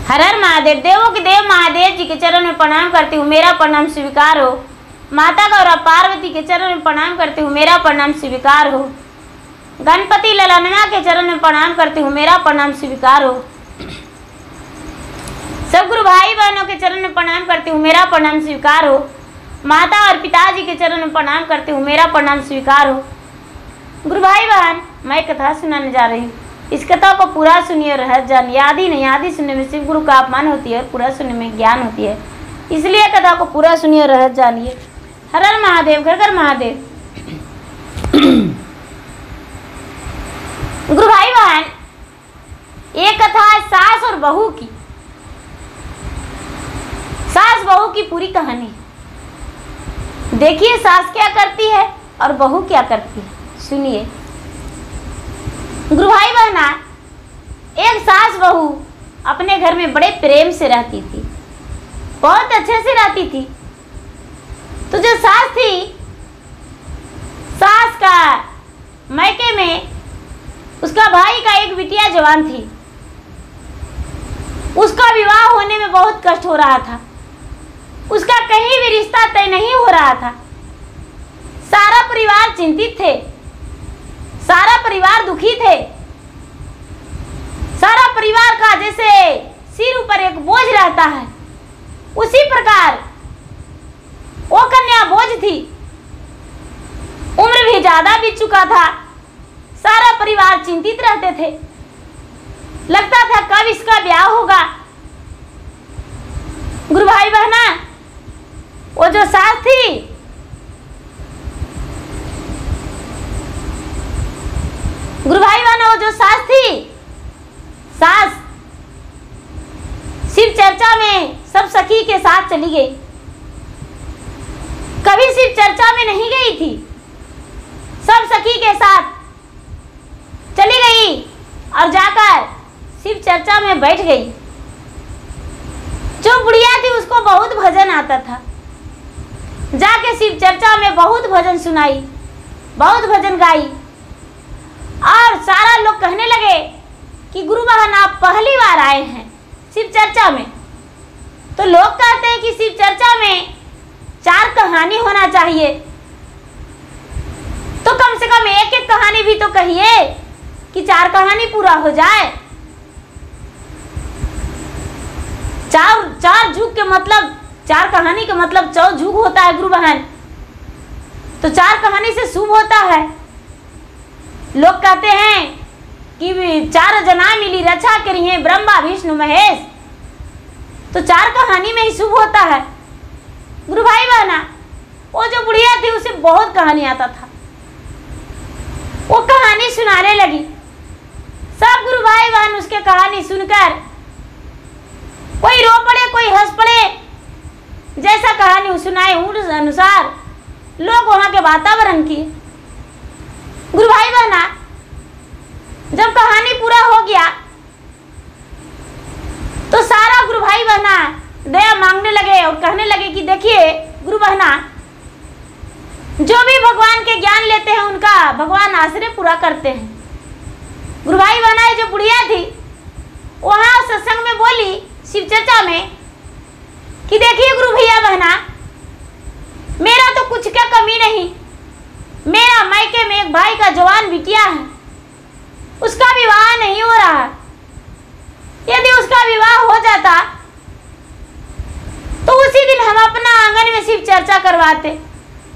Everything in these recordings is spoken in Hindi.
हर हर महादेव। देवों के देव महादेव जी के चरण में प्रणाम करती हूँ, मेरा प्रणाम स्वीकार हो। माता गौरा पार्वती के चरण में प्रणाम करती हूँ, मेरा प्रणाम स्वीकार हो। गणपति ललनमा के चरण में प्रणाम करती हूँ, मेरा प्रणाम स्वीकार हो। सब गुरु भाई बहनों के चरण में प्रणाम करती हूँ, मेरा प्रणाम स्वीकार हो। माता और पिताजी के चरण में प्रणाम करती हूँ, मेरा प्रणाम स्वीकार हो। गुरु भाई बहन, मैं कथा सुनाने जा रही हूँ। इस कथा को पूरा सुनिए और रहस्य जानिए। आधी नहीं, आधी सुनने में शिव गुरु का अपमान होती है, पूरा सुनने में ज्ञान होती है। इसलिए कथा को पूरा सुनिए और रहस्य जानिए। हर हर महादेव, घर घर महादेव। गुरु भाई बहन, ये कथा है सास और बहू की। सास बहू की पूरी कहानी। देखिए सास क्या करती है और बहू क्या करती है, सुनिए। गुरु भाई बहना, एक सास बहू अपने घर में बड़े प्रेम से रहती थी, बहुत अच्छे से रहती थी। तो जो सास थी, सास का मैके में उसका भाई का एक बिटिया जवान थी। उसका विवाह होने में बहुत कष्ट हो रहा था, उसका कहीं भी रिश्ता तय नहीं हो रहा था। सारा परिवार चिंतित थे, सारा परिवार दुखी थे। सारा परिवार का जैसे सिर ऊपर एक बोझ रहता है, उसी प्रकार वो कन्या बोझ थी। उम्र भी ज्यादा बीत चुका था, सारा परिवार चिंतित रहते थे। लगता था कब इसका ब्याह होगा। गुरु भाई बहना, वो जो सास थी, गुरु भाई बहना, वो जो सास थी, सास शिव चर्चा में सब सखी के साथ चली गई। कभी शिव चर्चा में नहीं गई थी, सब सखी के साथ चली गई और जाकर शिव चर्चा में बैठ गई। जो बुढ़िया थी उसको बहुत भजन आता था, जाके शिव चर्चा में बहुत भजन सुनाई, बहुत भजन गाई। और सारा लोग कहने लगे कि गुरु बहन आप पहली बार आए हैं शिव चर्चा में। तो लोग कहते हैं कि शिव चर्चा में 4 कहानी होना चाहिए, तो कम से कम एक एक कहानी भी तो कहिए कि 4 कहानी पूरा हो जाए। 4 जुग के मतलब, 4 कहानी का मतलब 4 जुग होता है गुरु बहन। तो 4 कहानी से शुभ होता है। लोग कहते हैं कि 4 जना मिली रक्षा करी है ब्रह्मा विष्णु महेश, तो 4 कहानी में ही शुभ होता है। गुरु भाई बहना, वो जो बुढ़िया थी उसे बहुत कहानी आता था, वो कहानी सुनाने लगी। सब गुरु भाई बहन उसके कहानी सुनकर कोई रो पड़े, कोई हंस पड़े। जैसा कहानी सुनाए उस अनुसार लोग वहां के वातावरण की। गुरु भाई बहना, जब कहानी पूरा हो गया तो सारा गुरु भाई बहना दया मांगने लगे और कहने लगे कि देखिए गुरु बहना, जो भी भगवान के ज्ञान लेते हैं उनका भगवान आश्रय पूरा करते हैं। गुरु भाई बहना, जो बुढ़िया थी वहां सत्संग में बोली शिव चर्चा में कि देखिए गुरु भैया बहना, मेरा तो कुछ क्या कमी नहीं। मेरा मायके में एक भाई का जवान बिटिया है, उसका विवाह नहीं हो रहा। यदि उसका विवाह हो जाता तो उसी दिन हम अपना आंगन में शिव चर्चा करवाते,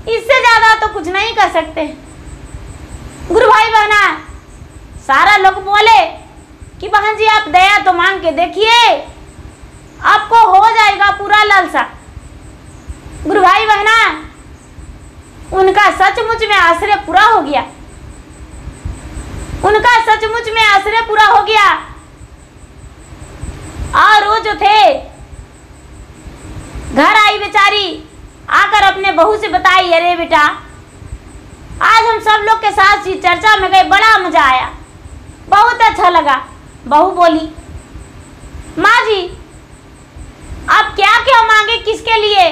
इससे ज्यादा तो कुछ नहीं कर सकते। गुरु भाई बहना, सारा लोग बोले कि बहन जी आप दया तो मांग के देखिए, आपको हो जाएगा पूरा लालसा। गुरु भाई बहना, उनका सचमुच में आश्रय पूरा हो गया, उनका सचमुच में आश्रय पूरा हो गया। और वो जो थे घर आई बेचारी, आकर अपने बहू से बताई, अरे बेटा आज हम सब लोग के साथ चर्चा में गए, बड़ा मजा आया, बहुत अच्छा लगा। बहू बोली, माँ जी आप क्या क्या मांगे, किसके लिए?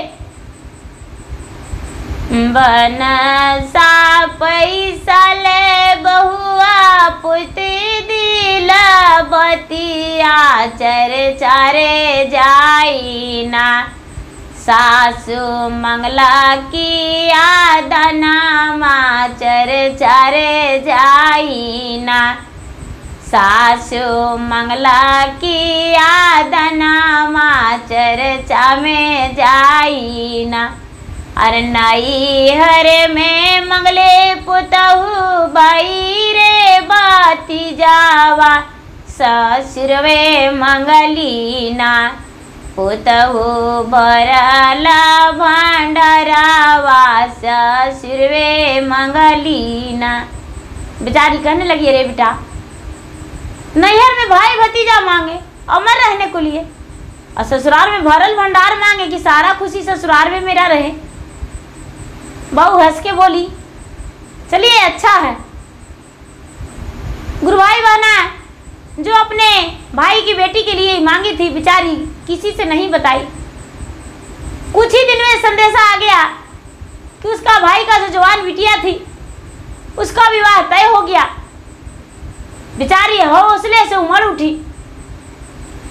बनसा पैसा ले बहुआ पुती दिला बतिया चर्चा रे जाई ना, सासु मंगला की आदनामा चर्चा रे जाई ना, सासु मंगला की आदनामा चर्चा में जाई ना। अरे नई हर में मंगले पुतहु बाई रे बाती जावा, ससुरवे मंगली ना, पुतहु भरला भंडारावा, ससुरवे मंगली ना। बेचारी कहने लगी, अरे बेटा, नैहर में भाई भतीजा मांगे अमर रहने को लिए, और ससुराल में भरल भंडार मांगे कि सारा खुशी ससुराल में मेरा रहे। बहू हंस के बोली, चलिए अच्छा है। गुरु भाई बहना जो अपने भाई की बेटी के लिए मांगी थी, बेचारी किसी से नहीं बताई। कुछ ही दिन में संदेशा आ गया कि उसका भाई का जो जवान बिटिया थी उसका विवाह तय हो गया। बेचारी हौसले से उमड़ उठी।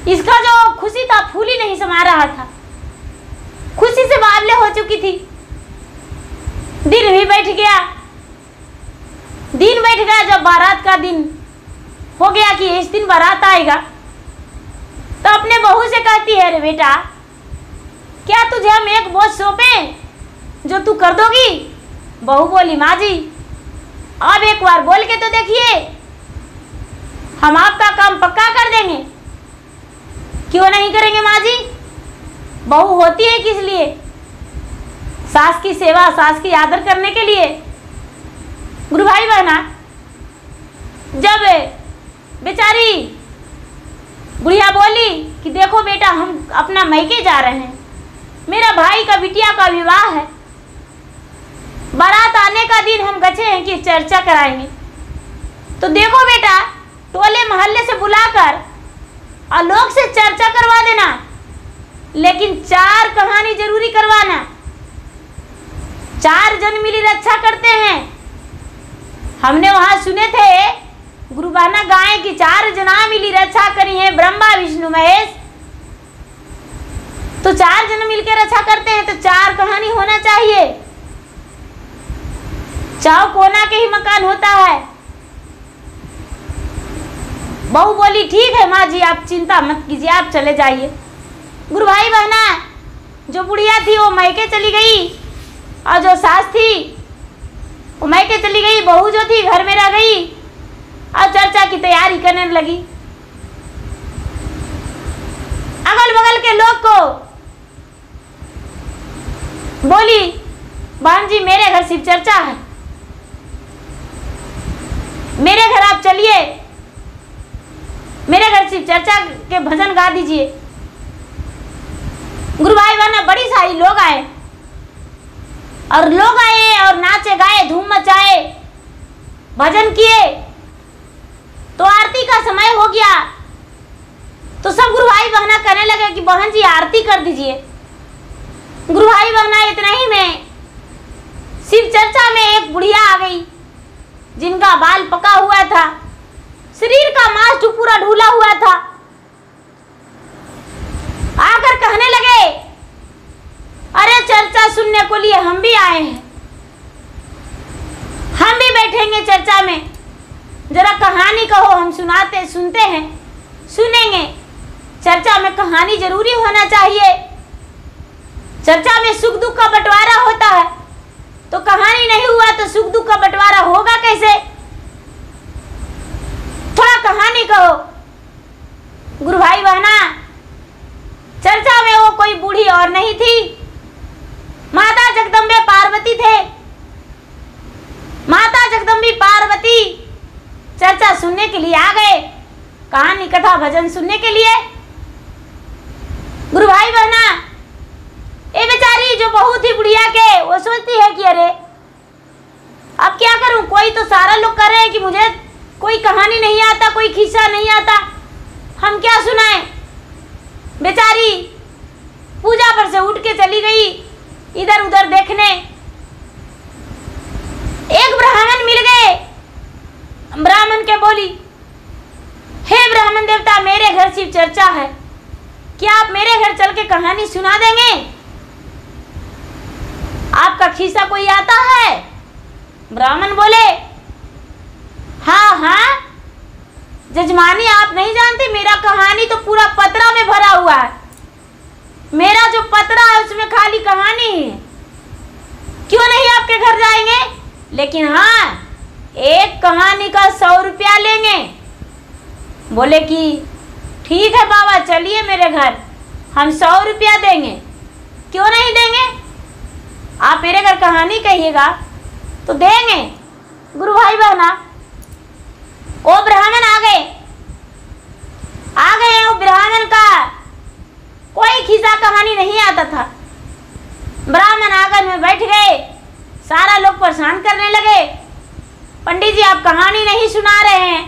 इसका जो खुशी था फूल ही नहीं समा रहा था, खुशी से बावले हो चुकी थी। दिन भी बैठ गया, दिन बैठ गया। जब बारात का दिन हो गया कि इस दिन बारात आएगा, तो अपने बहू से कहती है, अरे बेटा, क्या तुझे हम एक बोझ सौंपे जो तू कर दोगी? बहू बोली, माँ जी अब एक बार बोल के तो देखिए, हम आपका काम पक्का कर देंगे। क्यों नहीं करेंगे माँ जी? बहू होती है किस लिए? सास की सेवा, सास की आदर करने के लिए। गुरु भाई बहना, जब बेचारी बुढ़िया बोली कि देखो बेटा, हम अपना मैके जा रहे हैं, मेरा भाई का बिटिया का विवाह है, बारात आने का दिन हम गए हैं कि चर्चा कराएंगे, तो देखो बेटा, टोले मोहल्ले से बुलाकर और लोग से चर्चा करवा देना, लेकिन 4 कहानी जरूरी करवाना। 4 जन मिली रक्षा करते हैं। हमने वहां सुने थे गुरु बहना गाय की 4 जना मिली रक्षा करी है, ब्रह्मा विष्णु महेश। तो 4 जन मिलकर रक्षा करते हैं, तो 4 कहानी होना चाहिए। चाव कोना के ही मकान होता है। बहू बोली, ठीक है माँ जी, आप चिंता मत कीजिए, आप चले जाइए। गुरु भाई बहना, जो बुढ़िया थी वो मैके चली गई, और जो सास थी वो मैके चली गई। बहू जो थी घर में रह गई और चर्चा की तैयारी करने लगी। अगल बगल के लोग को बोली, बहन जी मेरे घर शिव चर्चा है, मेरे घर आप चलिए, मेरे घर शिव चर्चा के भजन गा दीजिए। गुरु भाई बहना, बड़ी सारी लोग आए, और लोग आए और नाचे गाए, धूम मचाए, भजन किए। तो आरती का समय हो गया, तो सब गुरु भाई बहना कहने लगे कि बहन जी आरती कर दीजिए। गुरु भाई बहना, इतना ही में शिव चर्चा में एक बुढ़िया आ गई, जिनका बाल पका हुआ था, शरीर का मांस पूरा ढूला हुआ था। आकर कहने लगे, अरे चर्चा सुनने को लिए हम भी आए हैं, हम भी बैठेंगे चर्चा में, जरा कहानी कहो, हम सुनते हैं, सुनेंगे। चर्चा में कहानी जरूरी होना चाहिए। चर्चा में सुख दुख का बंटवारा होता है, तो कहानी नहीं हुआ तो सुख दुख का बंटवारा होगा कैसे? थोड़ा कहानी कहो। गुरु भाई बहना, चर्चा में वो कोई बूढ़ी और नहीं थी, माता जगदम्बे पार्वती थे। माता जगदम्बी पार्वती चर्चा सुनने के लिए आ गए, कहानी कथा भजन सुनने के लिए। गुरु भाई बहना, ये बेचारी जो बहू थी बुढ़िया के, वो सोचती है कि अरे अब क्या करूं, कोई तो सारा लोग कर रहे हैं कि मुझे कोई कहानी नहीं आता, कोई किस्सा नहीं आता, हम क्या सुनाएं। बेचारी पूजा पर से उठ के चली गई इधर उधर देखने। एक ब्राह्मण मिल गए, ब्राह्मण के बोली, हे ब्राह्मण देवता, मेरे घर शिव चर्चा है, क्या आप मेरे घर चल के कहानी सुना देंगे? आपका खीसा कोई आता है? ब्राह्मण बोले, हाँ हाँ जजमानी, आप नहीं जानते, मेरा कहानी तो पूरा पतरा में भरा हुआ है। मेरा जो पतरा है उसमें खाली कहानी है। क्यों नहीं आपके घर जाएंगे? लेकिन हाँ, एक कहानी का 100 रुपया लेंगे। बोले कि ठीक है बाबा, चलिए मेरे घर, हम 100 रुपया देंगे। क्यों नहीं देंगे? आप मेरे घर कहानी कहिएगा तो देंगे। गुरु भाई बहना, वो ब्राह्मण आ गए। वो ब्राह्मण का कोई खिस्सा कहानी नहीं आता था। ब्राह्मण आंगन में बैठ गए, सारा लोग परेशान करने लगे। पंडित जी आप कहानी नहीं सुना रहे हैं,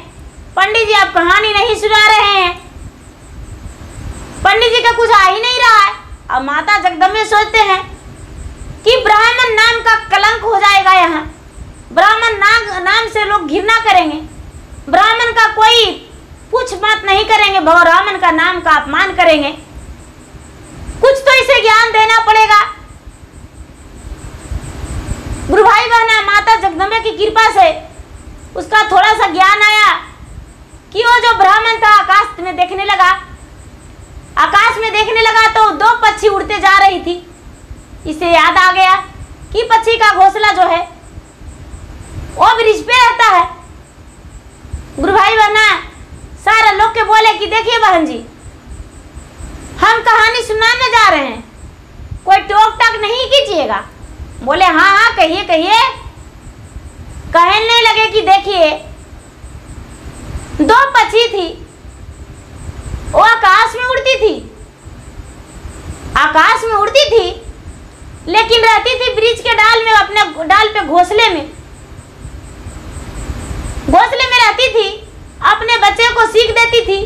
पंडित जी आप कहानी नहीं सुना रहे हैं। पंडित जी का कुछ आ ही नहीं रहा है। अब माता जगदम्बा सोचते हैं कि ब्राह्मण नाम का कलंक हो जाएगा, यहाँ ब्राह्मण नाम से लोग घृणा करेंगे, ब्राह्मण का कोई पूछ बात नहीं करेंगे, ब्राह्मण का नाम का अपमान करेंगे। कुछ तो इसे ज्ञान देना पड़ेगा। गुरु भाई बहना, माता जगदम्बा की कृपा से उसका थोड़ा सा ज्ञान आया कि वो जो ब्राह्मण था आकाश में देखने लगा। आकाश में देखने लगा तो 2 पक्षी उड़ते जा रही थी। इसे याद आ गया कि पक्षी का घोंसला जो है वो ब्रिज पे रहता है। गुरु भाई बहना, सारे लोग के बोले कि देखिए बहन जी, हम कहानी सुनाने जा रहे हैं, कोई टोक टाक नहीं कीजिएगा। बोले हाँ हाँ कहिए कहिए। कहने लगे कि देखिए 2 पक्षी थी, वो आकाश में उड़ती थी, आकाश में उड़ती थी, लेकिन रहती थी ब्रिज के डाल में, अपने डाल पे घोंसले में रहती थी। अपने बच्चे को सीख देती थी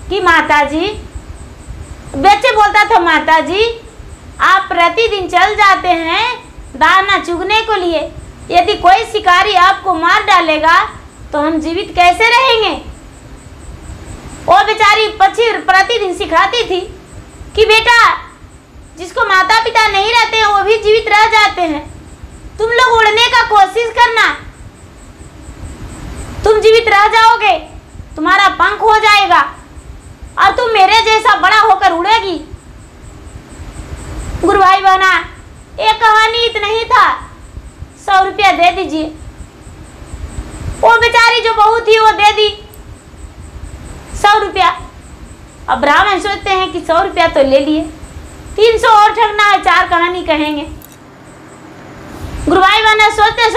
कि माता जी, बच्चे बोलता था माता जी आप प्रतिदिन चल जाते हैं दाना चुगने को लिए, यदि कोई शिकारी आपको मार डालेगा तो हम जीवित कैसे रहेंगे? वो बेचारी पक्षी प्रतिदिन सिखाती थी कि बेटा, जिसको माता पिता नहीं रहते हैं वो भी जीवित रह जाते हैं, तुम लोग उड़ने का कोशिश करना, तुम जीवित रह जाओगे, तुम्हारा पंख हो जाएगा और तुम मेरे जैसा बड़ा होकर उड़ेगी। गुरु भाई बहना, एक कहानी इतना ही था, 100 रुपया दे दीजिए। वो बेचारी जो बहू थी वो दे दी 100 रुपया। अब ब्राह्मण सोचते हैं कि 100 रुपया तो ले लिए, 300 और ठगना है, 4 कहानी कहेंगे। गुरु भाई बहना, सोचते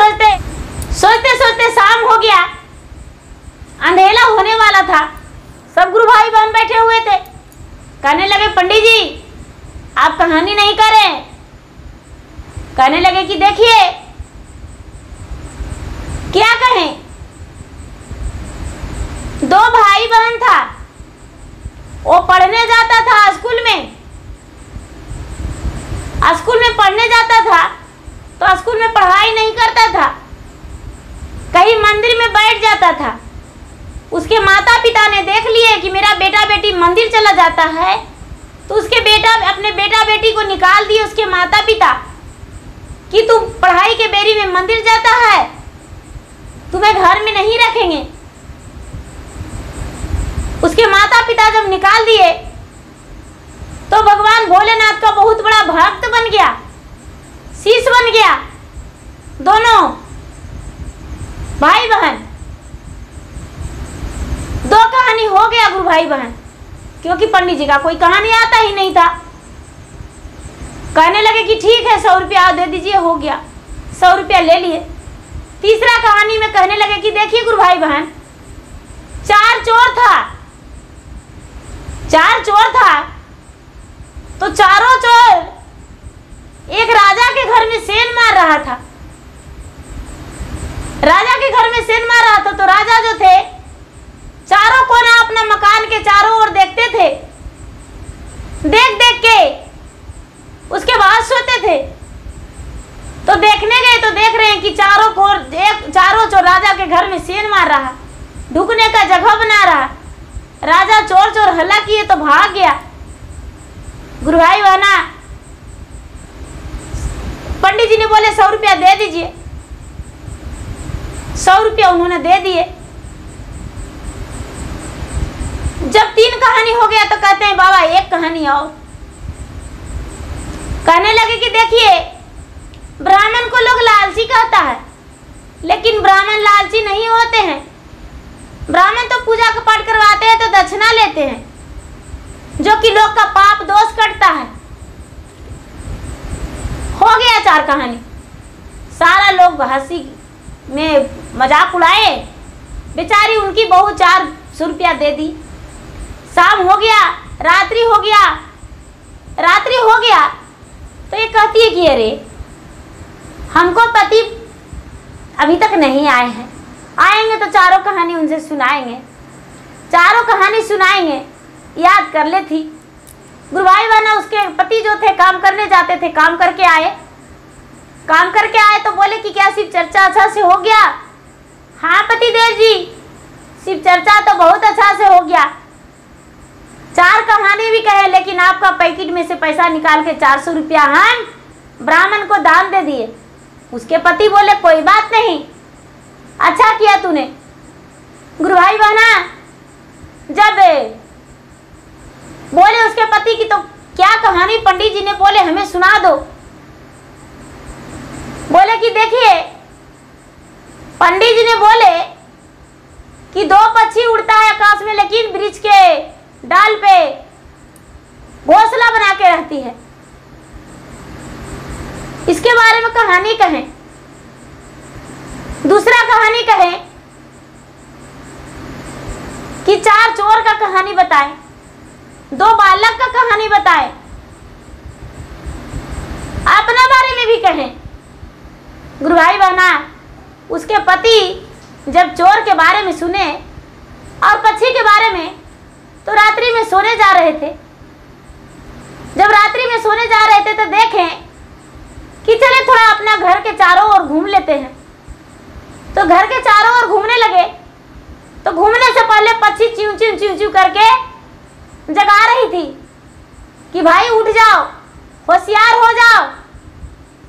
सोचते शाम हो गया, अंधेला होने वाला था। सब गुरु भाई बहन बैठे हुए थे। कहने लगे पंडित जी आप कहानी नहीं करें। कहने लगे कि देखिए क्या कहें। 2 भाई बहन था, वो पढ़ने जाता था स्कूल में पढ़ने जाता था, तो स्कूल में पढ़ाई नहीं करता था, कहीं मंदिर में बैठ जाता था। उसके माता पिता ने देख लिए कि मेरा बेटा बेटी मंदिर चला जाता है, तो अपने बेटा बेटी को निकाल दिए उसके माता पिता कि तू पढ़ाई के बेरी में मंदिर जाता है, तुम्हें घर में नहीं रखेंगे। उसके माता पिता जब निकाल दिए तो भगवान भोलेनाथ का बहुत बड़ा भक्त बन गया, शिष्य बन गया। दोनों भाई बहन, 2 कहानी हो गया गुरु भाई बहन, क्योंकि पंडित जी का कोई कहानी आता ही नहीं था। कहने लगे कि ठीक है 100 रुपया दे दीजिए, हो गया। 100 रुपया ले लिए। तीसरा कहानी में कहने लगे कि देखिए गुरु भाई बहन, 4 चोर था, तो चारों चोर एक राजा के घर में सेन मार रहा था। राजा के घर में सेन मार रहा था, तो राजा जो थे चारों कोना अपना मकान के चारों ओर देखते थे, देख देख के उसके बाद सोते थे। तो देखने गए तो देख रहे हैं कि चारों चोर राजा के घर में सेन मार रहा, ढुकने का जगह बना रहा। राजा चोर चोर हल्ला किए तो भाग गया। गुरु भाई बहना, पंडित जी ने बोले 100 रुपया दे दीजिए। 100 रुपया उन्होंने दे दिए। जब 3 कहानी हो गया तो कहते हैं बाबा एक कहानी और। कहने लगे कि देखिए, ब्राह्मण को लोग लालची कहता है, लेकिन ब्राह्मण लालची नहीं होते हैं। ब्राह्मण तो पूजा का पाठ करवाते हैं तो दक्षिणा लेते हैं, जो कि लोग का पाप दोष कटता है। हो गया 4 कहानी। सारा लोग हंसी में मजाक उड़ाए। बेचारी उनकी बहू 400 रुपया दे दी। शाम हो गया, रात्रि हो गया। रात्रि हो गया तो ये कहती है कि अरे हमको पति अभी तक नहीं आए हैं, आएंगे तो चारों कहानी उनसे सुनाएंगे, चारों कहानी सुनाएंगे। याद कर ले थी। गुरु भाई बहना, उसके पति जो थे काम करने जाते थे, काम करके आए। काम करके आए तो बोले कि क्या शिव चर्चा अच्छा से हो गया? हाँ पतिदेव जी, शिव चर्चा तो बहुत अच्छा से हो गया। 4 कहानी भी कहे, लेकिन आपका पैकेट में से पैसा निकाल के 400 रुपया हम ब्राह्मण को दान दे दिए। उसके पति बोले कोई बात नहीं, अच्छा किया तूने। गुरु भाई बहना, जब बोले उसके पति की तो क्या कहानी पंडित जी ने बोले हमें सुना दो। बोले कि देखिए, पंडित जी ने बोले कि 2 पक्षी उड़ता है आकाश में, लेकिन वृक्ष के डाल पे घोंसला बना के रहती है। इसके बारे में कहानी कहें। दूसरा कहानी कहें कि 4 चोर का कहानी बताए, 2 बालक का कहानी बताए, अपना बारे में भी कहें। गुरु भाई बहना, उसके पति जब चोर के बारे में सुने और पक्षी के बारे में, तो रात्रि में सोने जा रहे थे। जब रात्रि में सोने जा रहे थे तो देखें कि चले थोड़ा अपना घर के चारों ओर घूम लेते हैं। तो घर के चारों ओर घूमने लगे तो घूमने से पहले पक्षी च्यू च्यू च्यू च्यू करके जगा रही थी कि भाई उठ जाओ, होशियार हो जाओ,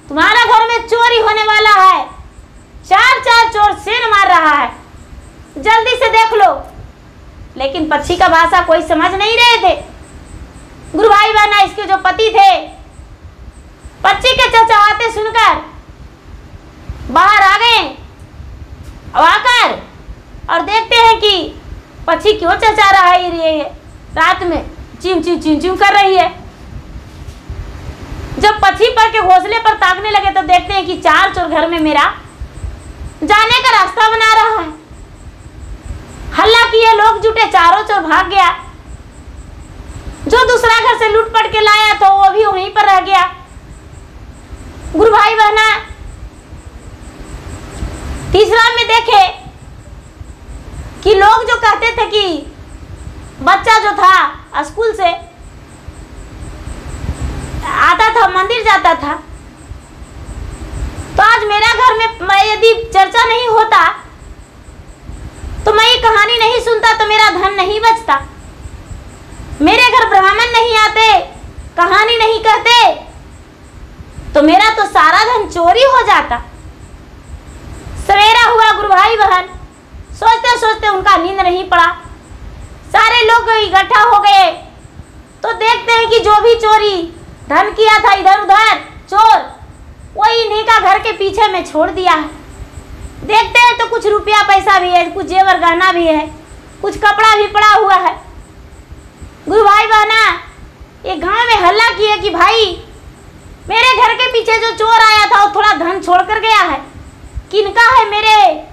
तुम्हारा घर में चोरी होने वाला है। 4 चोर शेर मार रहा है, जल्दी से देख लो। लेकिन पक्षी का भाषा कोई समझ नहीं रहे थे। गुरु भाई बहना, इसके जो पति थे, पक्षी के चहचहाते सुनकर बाहर आ गए। अब आकर और देखते हैं कि पक्षी क्यों चहचहा रहा है, ये रात में चिम चिम चिम चिम कर रही है। जब पक्षी पर के घोंसले पर ताकने लगे तो देखते हैं कि 4 चोर घर में मेरा जाने का रास्ता बना रहा है। हल्ला किए, लोग जुटे, चारों चोर भाग गया। जो दूसरा घर से लूट-पट के लाया तो वो भी वहीं पर रह गया। गुरु भाई बहना, तीसरा में देखे कि लोग जो कहते थे कि बच्चा जो था स्कूल से आता था, मंदिर जाता था, तो आज मेरा घर में यदि चर्चा नहीं होता तो मैं ये कहानी नहीं सुनता, तो मेरा धन नहीं बचता। मेरे घर ब्राह्मण नहीं आते, कहानी नहीं कहते, तो मेरा तो सारा धन चोरी हो जाता। सवेरा हुआ गुरु भाई बहन, सोचते सोचते उनका नींद नहीं पड़ा। सारे लोग इकट्ठा हो गए तो देखते हैं कि जो भी चोरी धन किया था इधर उधर चोर, वही इन्हीं का घर के पीछे में छोड़ दिया है। देखते हैं तो कुछ रुपया पैसा भी है, कुछ जेवर गहना भी है, कुछ कपड़ा भी पड़ा हुआ है। गुरु भाई बहना, एक गांव में हल्ला किए कि भाई मेरे घर के पीछे जो चोर आया था वो थोड़ा धन छोड़ कर गया है, किनका है, मेरे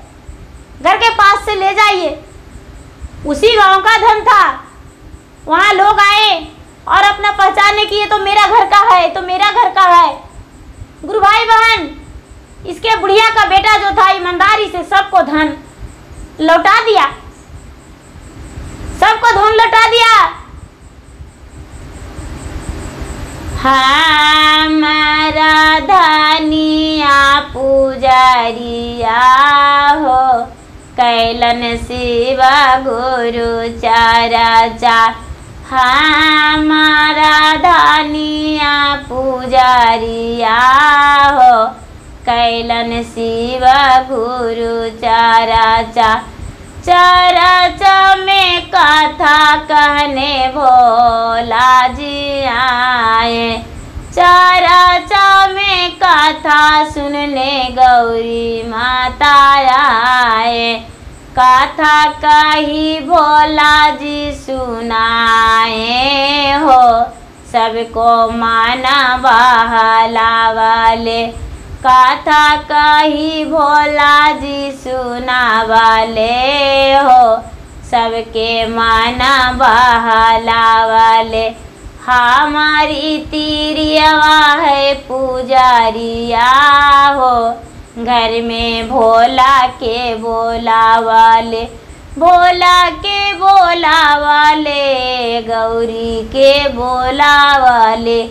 घर के पास से ले जाइए। उसी गांव का धन था। वहाँ लोग आए और अपना पहचानने की, ये तो मेरा घर का है, तो मेरा घर का है। गुरु भाई बहन, इसके बुढ़िया का बेटा जो था ईमानदारी से सबको धन लौटा दिया, सबको धन लौटा दिया। हमारा धनिया पुजरिया हो, कैलन शिव गुरु चरचा हमारा धनिया पुजारिया हो। कैलन शिव गुरु चरचा चरचा में कथा कहने भोला जी आए। चरचा में कथा सुनने गौरी माता आए। कथा कही भोला जी सुनाए हो। सबको माना बहला वाले कथा कही भोला जी सुना वाले हो। सबके माना बहला वाले हमारी तिरियवा है पुजारिया हो। घर में भोला के बोला वाले भोला के बोला वाले गौरी के बोला वाले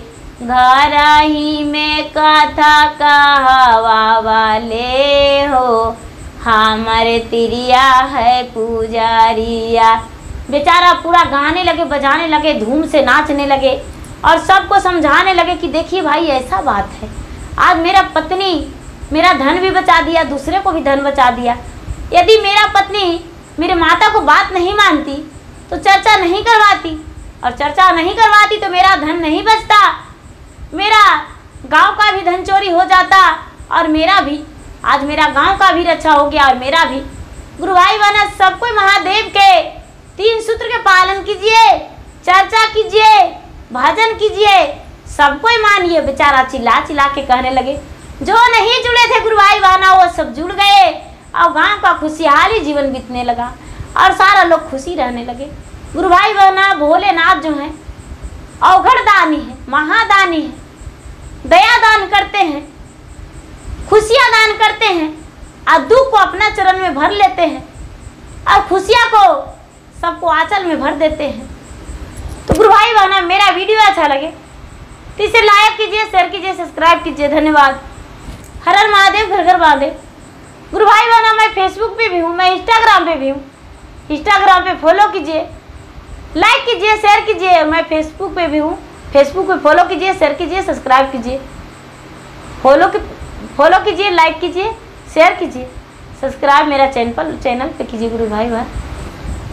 घर ही में कथा कहवा वाले हो। हमारे तिरिया है पुजारिया। बेचारा पूरा गाने लगे, बजाने लगे, धूम से नाचने लगे और सबको समझाने लगे कि देखिए भाई ऐसा बात है, आज मेरा पत्नी मेरा धन भी बचा दिया, दूसरे को भी धन बचा दिया। यदि मेरा पत्नी मेरे माता को बात नहीं मानती तो चर्चा नहीं करवाती, और चर्चा नहीं करवाती तो मेरा धन नहीं बचता, मेरा गांव का भी धन चोरी हो जाता और मेरा भी, आज मेरा गांव का भी रक्षा हो गया और मेरा भी। गुरु भाई बहन, सबको महादेव के 3 सूत्र के पालन कीजिए, चर्चा कीजिए, भजन कीजिए, सबको मानिए। बेचारा चिल्ला चिल्ला के कहने लगे, जो नहीं जुड़े थे गुरु भाई बहन वो सब जुड़ गए और गांव का खुशहाली जीवन बीतने लगा और सारा लोग खुशी रहने लगे। गुरु भाई बहन, भोलेनाथ जो हैं अवघड़ दानी है, महादानी है, दया दान करते हैं, खुशियाँ दान करते हैं और दुख को अपना चरण में भर लेते हैं और खुशियाँ को सबको आंचल में भर देते हैं। तो गुरु भाई बहन, मेरा वीडियो अच्छा लगे तो इसे लाइक कीजिए, शेयर कीजिए, सब्सक्राइब कीजिए। धन्यवाद। हर हर महादेव, घर घर महादेव। गुरु भाई बहन, मैं फेसबुक पे भी हूँ, मैं इंस्टाग्राम पे भी हूँ। इंस्टाग्राम पे फॉलो कीजिए, लाइक कीजिए, शेयर कीजिए। मैं फेसबुक पे भी हूँ, फेसबुक पे फॉलो कीजिए, शेयर कीजिए, सब्सक्राइब कीजिए। फॉलो कीजिए, लाइक कीजिए, शेयर कीजिए, सब्सक्राइब मेरा चैनल पे कीजिए। गुरु भाई बहन,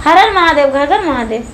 हर हर महादेव, घर घर महादेव।